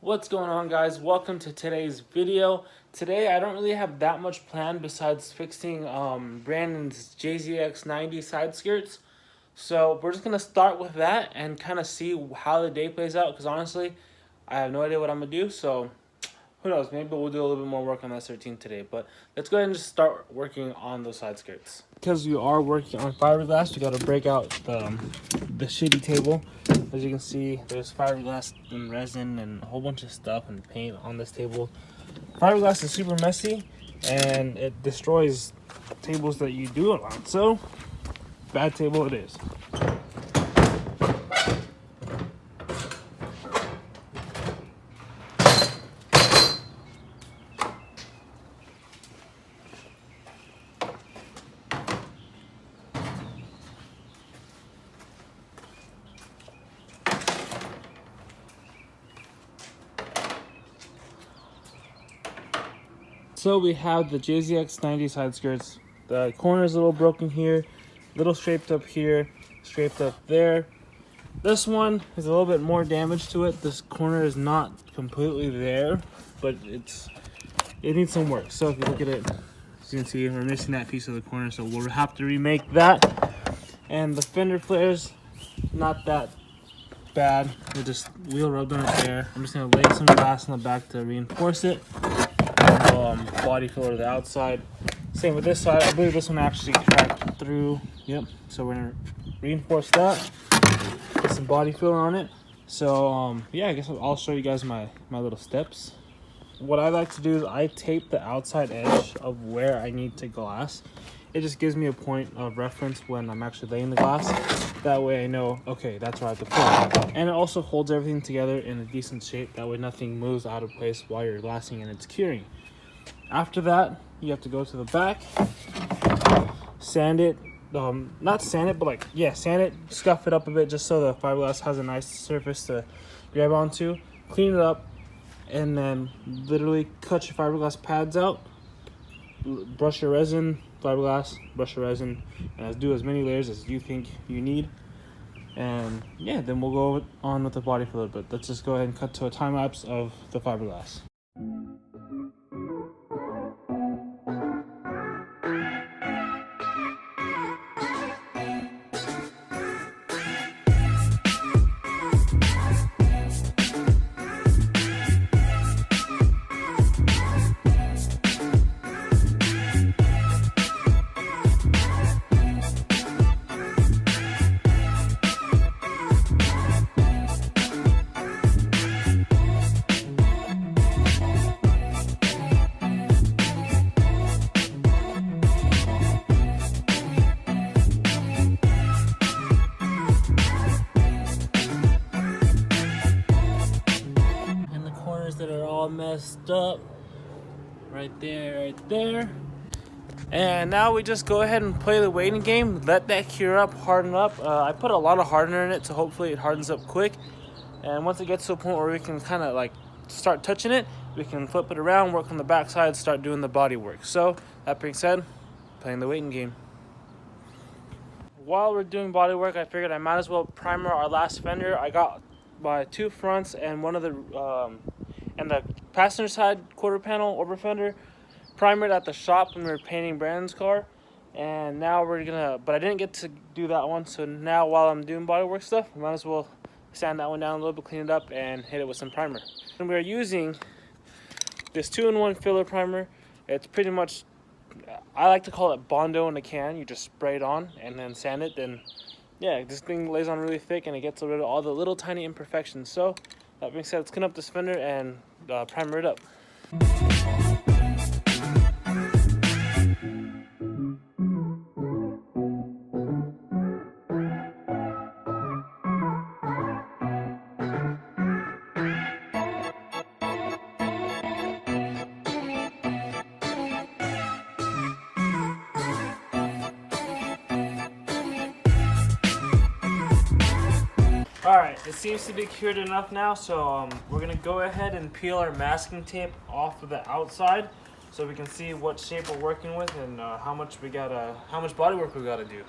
What's going on, guys? Welcome to today's video. Today I don't really have that much planned besides fixing Brandon's JZX90 side skirts. So we're just gonna start with that and kind of see how the day plays out, because honestly I have no idea what I'm gonna do. So who knows, maybe we'll do a little bit more work on S13 today, but let's go ahead and just start working on those side skirts. Because you are working on fiberglass, you got to break out the shitty table. As you can see, there's fiberglass and resin and a whole bunch of stuff and paint on this table. Fiberglass is super messy and it destroys tables that you do it on, so bad table it is. So we have the JZX90 side skirts. The corner is a little broken here, little scraped up here, scraped up there. This one is a little bit more damage to it. This corner is not completely there, but it needs some work. So if you look at it, as you can see, we're missing that piece of the corner, so we'll have to remake that. And the fender flares, not that bad. We'll just wheel rub on it there. I'm just gonna lay some glass on the back to reinforce it. Body filler the outside. Same with this side. I believe this one actually cracked through. Yep. So we're gonna reinforce that. Get some body filler on it. So yeah, I guess I'll show you guys my little steps. What I like to do is I tape the outside edge of where I need to glass. It just gives me a point of reference when I'm actually laying the glass. That way I know, okay, that's where I have to put it. And it also holds everything together in a decent shape. That way nothing moves out of place while you're glassing and it's curing. After that, you have to go to the back, sand it, not sand it, but like, yeah, sand it, scuff it up a bit just so the fiberglass has a nice surface to grab onto, clean it up, and then literally cut your fiberglass pads out, brush your resin, fiberglass, brush your resin, and do as many layers as you think you need. And yeah, then we'll go on with the body filler, but let's just go ahead and cut to a time lapse of the fiberglass. That are all messed up right there. And now we just go ahead and play the waiting game, let that cure up, harden up. I put a lot of hardener in it, so hopefully it hardens up quick. And once it gets to a point where we can kind of like start touching it, we can flip it around, work on the backside, start doing the body work. So that being said, playing the waiting game. While we're doing body work, I figured I might as well primer our last fender. I got my two fronts and one of the and the passenger side quarter panel over fender primered at the shop when we were painting Brandon's car. And now we're gonna, but I didn't get to do that one, so now while I'm doing bodywork stuff, I might as well sand that one down a little bit, clean it up, and hit it with some primer. And we're using this 2-in-1 filler primer. It's pretty much, I like to call it Bondo in a can. You just spray it on and then sand it. Then yeah, this thing lays on really thick and it gets rid of all the little tiny imperfections. So that being said, let's clean up this fender and primer it up. Alright, it seems to be cured enough now, so we're going to go ahead and peel our masking tape off of the outside so we can see what shape we're working with and how much body work we gotta do.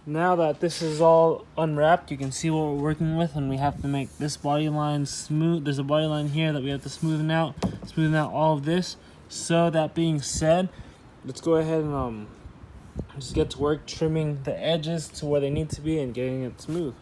Now that this is all unwrapped, you can see what we're working with, and we have to make this body line smooth. There's a body line here that we have to smoothen out all of this. So that being said, let's go ahead and just get to work trimming the edges to where they need to be and getting it smooth.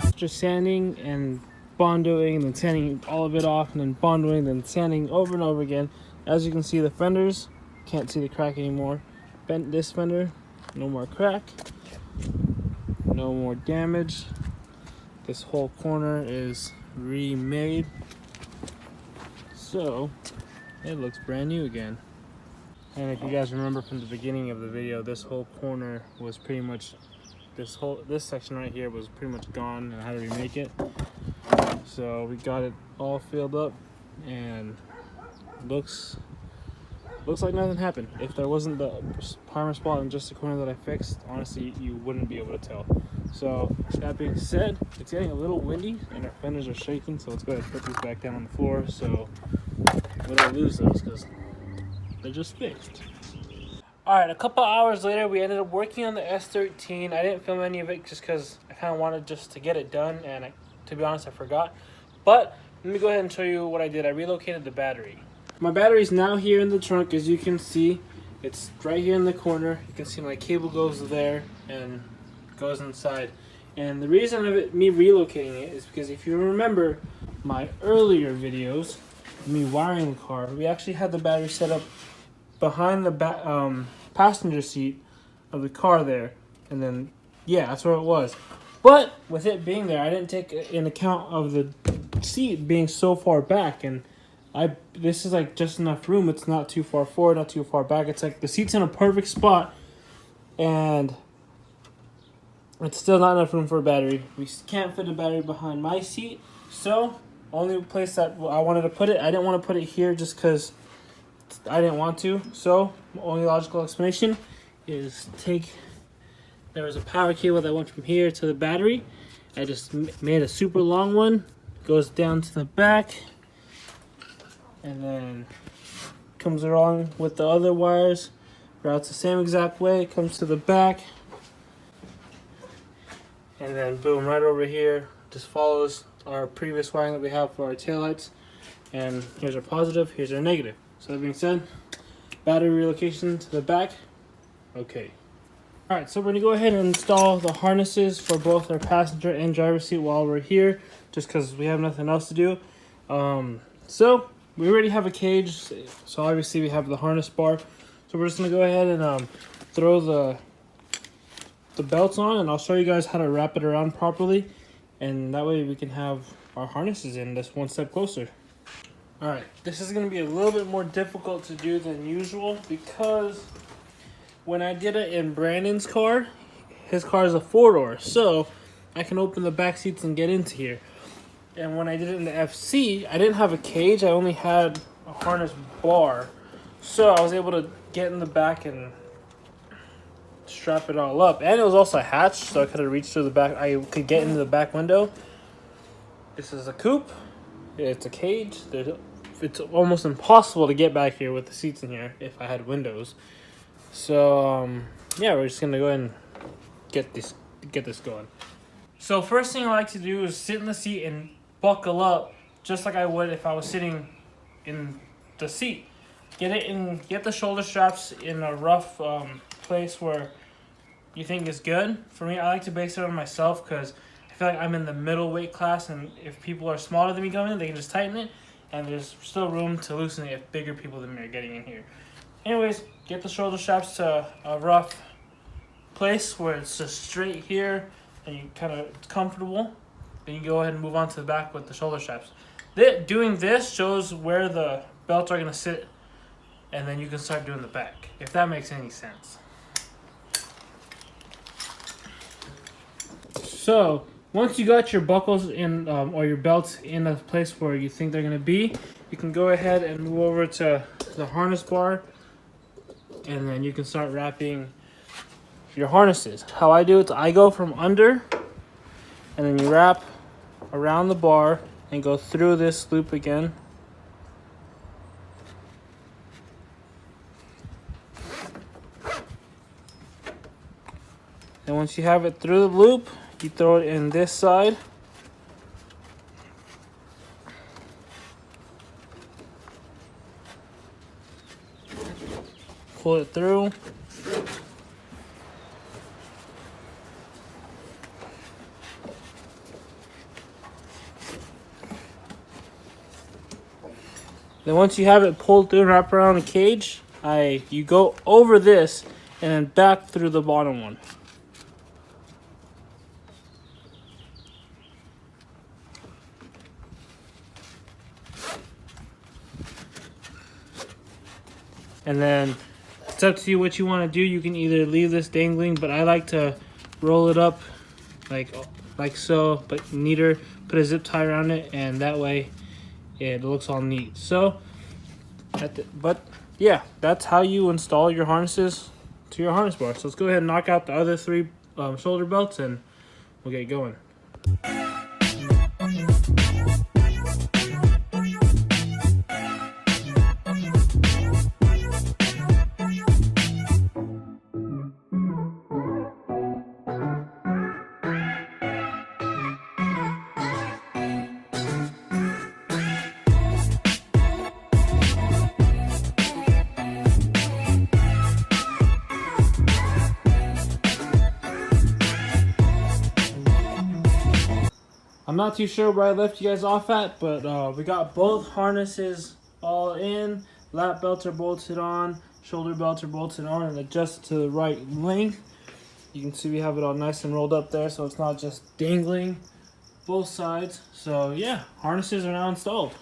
After sanding and bondoing and then sanding all of it off and then bondoing, then sanding over and over again, as you can see, the fenders, can't see the crack anymore. Bent this fender, no more crack, no more damage. This whole corner is remade, so it looks brand new again. And if you guys remember from the beginning of the video, this whole corner was pretty much, this section right here was pretty much gone, and I had to remake it. So we got it all filled up, and looks like nothing happened. If there wasn't the primer spot in just the corner that I fixed, honestly, you wouldn't be able to tell. So that being said, it's getting a little windy and our fenders are shaking, so let's go ahead and put these back down on the floor so we don't lose those, because they're just fixed. Alright, a couple hours later, we ended up working on the S13. I didn't film any of it just because I kind of wanted just to get it done, and to be honest, I forgot. But let me go ahead and show you what I did. I relocated the battery. My battery's now here in the trunk, as you can see. It's right here in the corner. You can see my cable goes there and goes inside. And the reason of me relocating it is because if you remember my earlier videos, me wiring the car, we actually had the battery set up behind the passenger seat of the car there, and then yeah, that's where it was. But with it being there, I didn't take in account of the seat being so far back, and this is like just enough room. It's not too far forward, not too far back. It's like the seat's in a perfect spot, and it's still not enough room for a battery. We can't fit a battery behind my seat, so only place that I wanted to put it, I didn't want to put it here just because I didn't want to. So only logical explanation is there was a power cable that went from here to the battery. I just made a super long one, goes down to the back, and then comes along with the other wires, routes the same exact way, comes to the back, and then boom, right over here, just follows our previous wiring that we have for our taillights. And here's our positive, here's our negative. So that being said, battery relocation to the back, okay. Alright, so we're going to go ahead and install the harnesses for both our passenger and driver seat while we're here, just because we have nothing else to do. So we already have a cage, so obviously we have the harness bar. So we're just going to go ahead and throw the belts on, and I'll show you guys how to wrap it around properly, and that way we can have our harnesses in this one step closer. Alright, this is going to be a little bit more difficult to do than usual because when I did it in Brandon's car, his car is a 4-door, so I can open the back seats and get into here. And when I did it in the FC, I didn't have a cage, I only had a harness bar. So I was able to get in the back and strap it all up. And it was also a hatch, so I could have reached through the back. I could get into the back window. This is a coupe. It's a cage. It's almost impossible to get back here with the seats in here if I had windows. So yeah, we're just gonna go ahead and get this going. So first thing I like to do is sit in the seat and buckle up just like I would if I was sitting in the seat. Get the shoulder straps in a rough place where you think is good. For me, I like to base it on myself because I feel like I'm in the middle weight class, and if people are smaller than me going in, they can just tighten it, and there's still room to loosen it if bigger people than me are getting in here. Anyways, get the shoulder straps to a rough place where it's just straight here, and you kind of it's comfortable, then you go ahead and move on to the back with the shoulder straps. Doing this shows where the belts are going to sit, and then you can start doing the back, if that makes any sense. So once you got your buckles in or your belts in a place where you think they're going to be, you can go ahead and move over to the harness bar, and then you can start wrapping your harnesses. How I do it, I go from under, and then you wrap around the bar and go through this loop again. And once you have it through the loop, you throw it in this side. Pull it through. Then once you have it pulled through and wrapped around the cage, you go over this and then back through the bottom one. And then it's up to you what you want to do. You can either leave this dangling, but I like to roll it up like so, but neater. Put a zip tie around it, and that way it looks all neat. So, but yeah, that's how you install your harnesses to your harness bar. So let's go ahead and knock out the other 3 shoulder belts, and we'll get going. I'm not too sure where I left you guys off at, but we got both harnesses all in. Lap belts are bolted on, shoulder belts are bolted on, and adjusted to the right length. You can see we have it all nice and rolled up there, so it's not just dangling both sides. So yeah, harnesses are now installed.